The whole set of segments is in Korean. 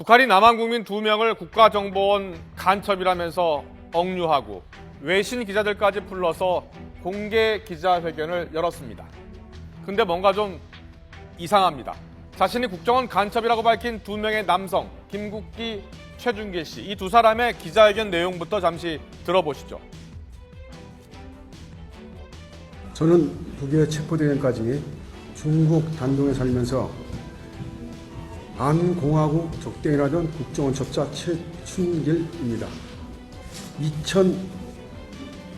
북한이 남한 국민 2명을 국가정보원 간첩이라면서 억류하고 외신 기자들까지 불러서 공개 기자회견을 열었습니다. 근데 뭔가 좀 이상합니다. 자신이 국정원 간첩이라고 밝힌 2명의 남성, 김국기, 최준길 씨, 이 두 사람의 기자회견 내용부터 잠시 들어보시죠. 저는 북에 체포되기까지 중국 단동에 살면서 반공화국 적대인하던 국정원 첩자 최춘길입니다.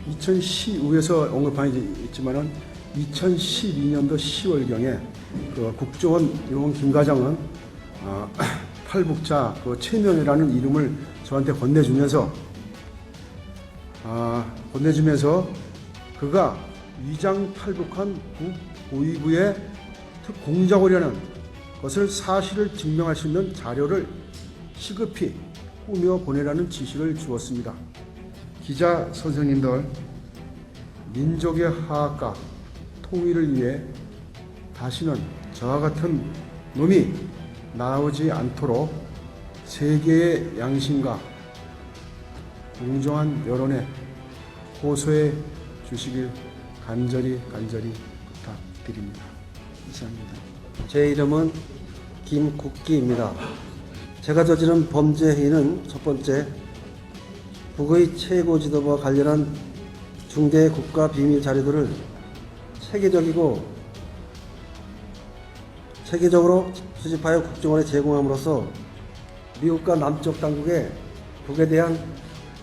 2012에서 언급한 있지만은 2012년도 10월경에 그 국정원 요원 김 과장은 탈북자 그 최명이라는 이름을 저한테 건네주면서 그가 위장 탈북한 국보위부의 특공작원이라는 것을 사실을 증명할 수 있는 자료를 시급히 꾸며 보내라는 지시를 주었습니다. 기자 선생님들, 민족의 화합과 통일을 위해 다시는 저와 같은 놈이 나오지 않도록 세계의 양심과 공정한 여론에 호소해 주시길 간절히 부탁드립니다. 이상입니다. 제 이름은 김국기입니다. 제가 저지른 범죄 행위는 첫 번째, 북의 최고 지도부와 관련한 중대 국가 비밀 자료들을 체계적으로 수집하여 국정원에 제공함으로써 미국과 남쪽 당국에 북에 대한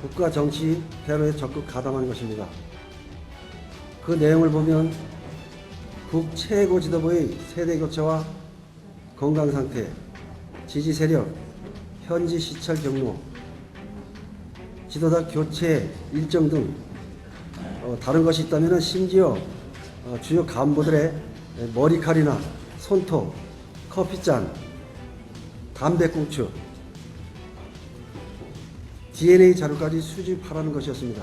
국가 정치 테러에 적극 가담한 것입니다. 그 내용을 보면 북 최고 지도부의 세대 교체와 건강 상태, 지지 세력, 현지 시찰 경로, 지도자 교체 일정 등 다른 것이 있다면 심지어 주요 간부들의 머리칼이나 손톱, 커피잔, 담배꽁초, DNA 자료까지 수집하라는 것이었습니다.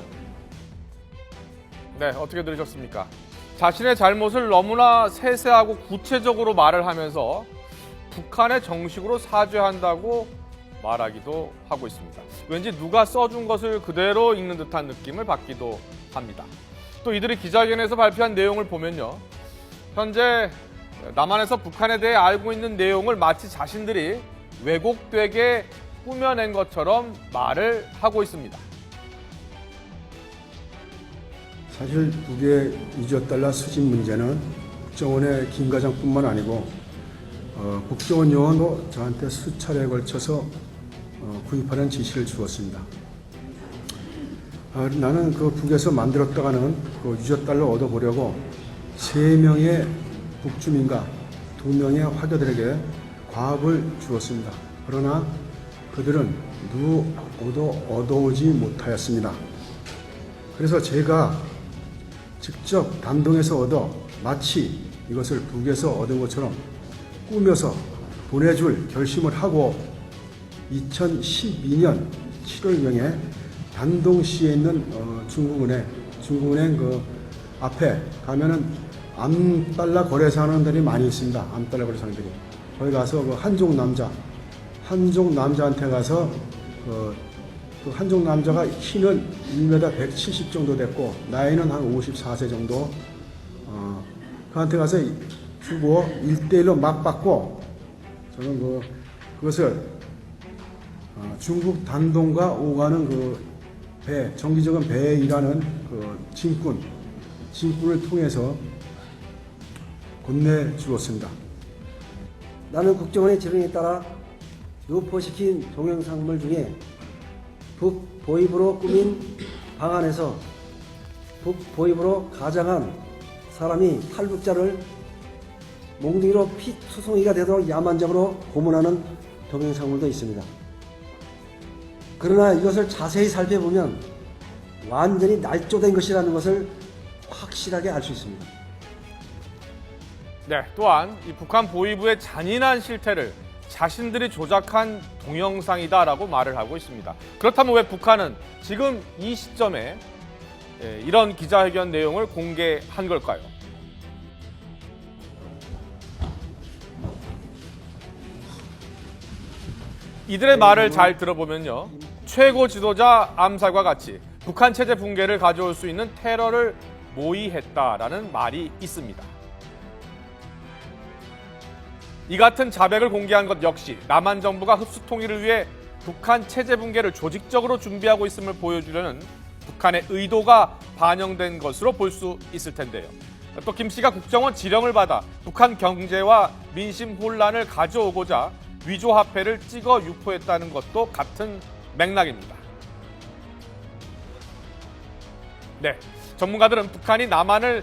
네, 어떻게 들으셨습니까? 자신의 잘못을 너무나 세세하고 구체적으로 말을 하면서 북한에 정식으로 사죄한다고 말하기도 하고 있습니다. 왠지 누가 써준 것을 그대로 읽는 듯한 느낌을 받기도 합니다. 또 이들이 기자회견에서 발표한 내용을 보면요, 현재 남한에서 북한에 대해 알고 있는 내용을 마치 자신들이 왜곡되게 꾸며낸 것처럼 말을 하고 있습니다. 사실 북의 $2조 수집 문제는 국정원의 김 과장뿐만 아니고 국정원 요원도 저한테 수차례에 걸쳐서 구입하는 지시를 주었습니다. 나는 그 북에서 만들었다가는 그 $2조 얻어보려고 3명의 북주민과 2명의 화교들에게 과업을 주었습니다. 그러나 그들은 누구도 얻어오지 못하였습니다. 그래서 제가 직접 단동에서 얻어 마치 이것을 북에서 얻은 것처럼 꾸며서 보내줄 결심을 하고 2012년 7월경에 단동시에 있는 중국은행 그 앞에 가면은 암달러 거래사원들이 많이 있습니다. 암달러 거래사원들이. 거기 가서 그 한족 남자한테 가서 그 한족 남자가 키는 1m 170 정도 됐고 나이는 한 54세 정도. 그한테 가서 주고 1대1로 막 받고 저는 그것을 중국 단동과 오가는 그 배, 정기적인 배에 일하는 그 짐꾼을 통해서 건네주었습니다. 나는 국정원의 지령에 따라 유포시킨 동영상물 중에 북 보입으로 꾸민 방 안에서 북 보입으로 가장한 사람이 탈북자를 몽둥이로 피투성이가 되도록 야만적으로 고문하는 동영상물도 있습니다. 그러나 이것을 자세히 살펴보면 완전히 날조된 것이라는 것을 확실하게 알 수 있습니다. 네, 또한 이 북한 보위부의 잔인한 실태를 자신들이 조작한 동영상이다라고 말을 하고 있습니다. 그렇다면 왜 북한은 지금 이 시점에 이런 기자회견 내용을 공개한 걸까요? 이들의 말을 잘 들어보면요. 최고 지도자 암살과 같이 북한 체제 붕괴를 가져올 수 있는 테러를 모의했다라는 말이 있습니다. 이 같은 자백을 공개한 것 역시 남한 정부가 흡수 통일을 위해 북한 체제 붕괴를 조직적으로 준비하고 있음을 보여주려는 북한의 의도가 반영된 것으로 볼 수 있을 텐데요. 또 김 씨가 국정원 지령을 받아 북한 경제와 민심 혼란을 가져오고자 위조화폐를 찍어 유포했다는 것도 같은 맥락입니다. 네, 전문가들은 북한이 남한을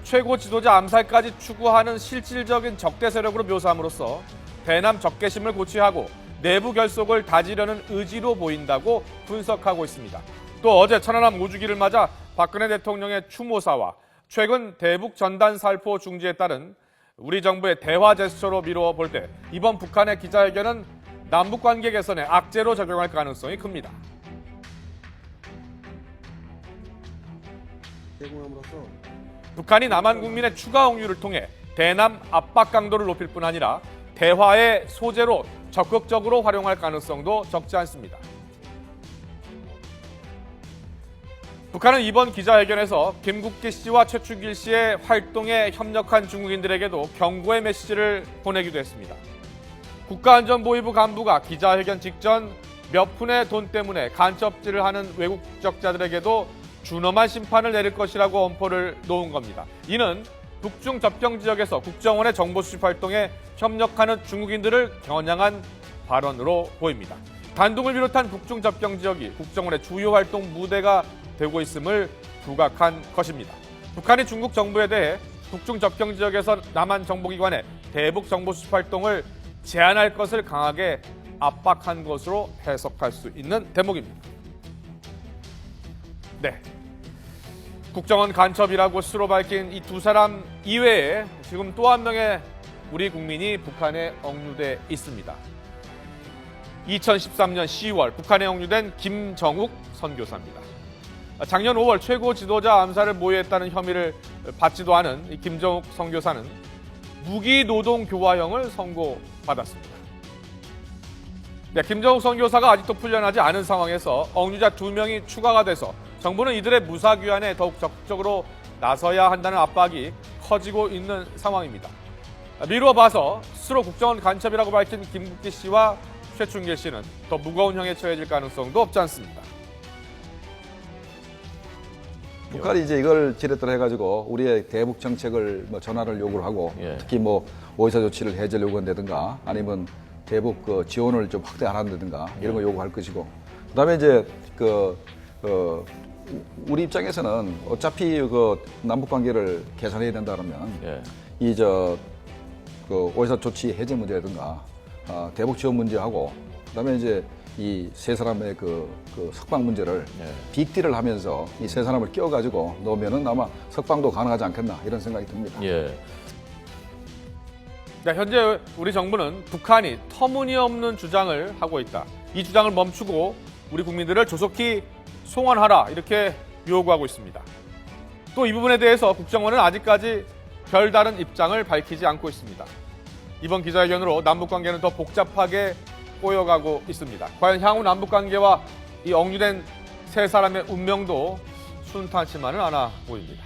최고 지도자 암살까지 추구하는 실질적인 적대 세력으로 묘사함으로써 대남 적개심을 고취하고 내부 결속을 다지려는 의지로 보인다고 분석하고 있습니다. 또 어제 천안함 5주기를 맞아 박근혜 대통령의 추모사와 최근 대북 전단 살포 중지에 따른 우리 정부의 대화 제스처로 미루어 볼 때 이번 북한의 기자회견은 남북관계 개선에 악재로 작용할 가능성이 큽니다. 제공함으로써 북한이 남한 국민의 추가 억류를 통해 대남 압박 강도를 높일 뿐 아니라 대화의 소재로 적극적으로 활용할 가능성도 적지 않습니다. 북한은 이번 기자회견에서 김국기 씨와 최충길 씨의 활동에 협력한 중국인들에게도 경고의 메시지를 보내기도 했습니다. 국가안전보위부 간부가 기자회견 직전 몇 푼의 돈 때문에 간첩질을 하는 외국 국적자들에게도 준엄한 심판을 내릴 것이라고 엄포를 놓은 겁니다. 이는 북중 접경 지역에서 국정원의 정보 수집 활동에 협력하는 중국인들을 겨냥한 발언으로 보입니다. 단둥을 비롯한 북중 접경 지역이 국정원의 주요 활동 무대가 되고 있음을 부각한 것입니다. 북한이 중국 정부에 대해 북중 접경 지역에서 남한 정보기관의 대북 정보 수집 활동을 제한할 것을 강하게 압박한 것으로 해석할 수 있는 대목입니다. 네, 국정원 간첩이라고 스스로 밝힌 이 두 사람 이외에 지금 또 한 명의 우리 국민이 북한에 억류돼 있습니다. 2013년 10월 북한에 억류된 김정욱 선교사입니다. 작년 5월 최고 지도자 암살을 모의했다는 혐의를 받지도 않은 이 김정욱 선교사는 무기노동 교화형을 선고받았습니다. 네, 김정욱 선교사가 아직도 풀려나지 않은 상황에서 억류자 2명이 추가가 돼서 정부는 이들의 무사귀환에 더욱 적극적으로 나서야 한다는 압박이 커지고 있는 상황입니다. 미루어 봐서 스스로 국정원 간첩이라고 밝힌 김국기 씨와 최충길 씨는 더 무거운 형에 처해질 가능성도 없지 않습니다. 북한이 이제 이걸 지렛대로 해가지고 우리의 대북 정책을 전환을 요구를 하고 특히 오이사 조치를 해제를 요구한다든가 아니면 대북 지원을 좀 확대 안 한다든가 이런 거 요구할 것이고 그다음에 이제 우리 입장에서는 어차피 남북 관계를 개선해야 된다 그러면 오이사 조치 해제 문제라든가 대북 지원 문제하고 그다음에 이제 이 세 사람의 석방 문제를 빅딜을 하면서 이 세 사람을 끼워가지고 넣으면은 아마 석방도 가능하지 않겠나 이런 생각이 듭니다. 네, 현재 우리 정부는 북한이 터무니없는 주장을 하고 있다. 이 주장을 멈추고 우리 국민들을 조속히 송환하라 이렇게 요구하고 있습니다. 또 이 부분에 대해서 국정원은 아직까지 별다른 입장을 밝히지 않고 있습니다. 이번 기자회견으로 남북관계는 더 복잡하게 꼬여가고 있습니다. 과연 향후 남북관계와 이 억류된 세 사람의 운명도 순탄치만은 않아 보입니다.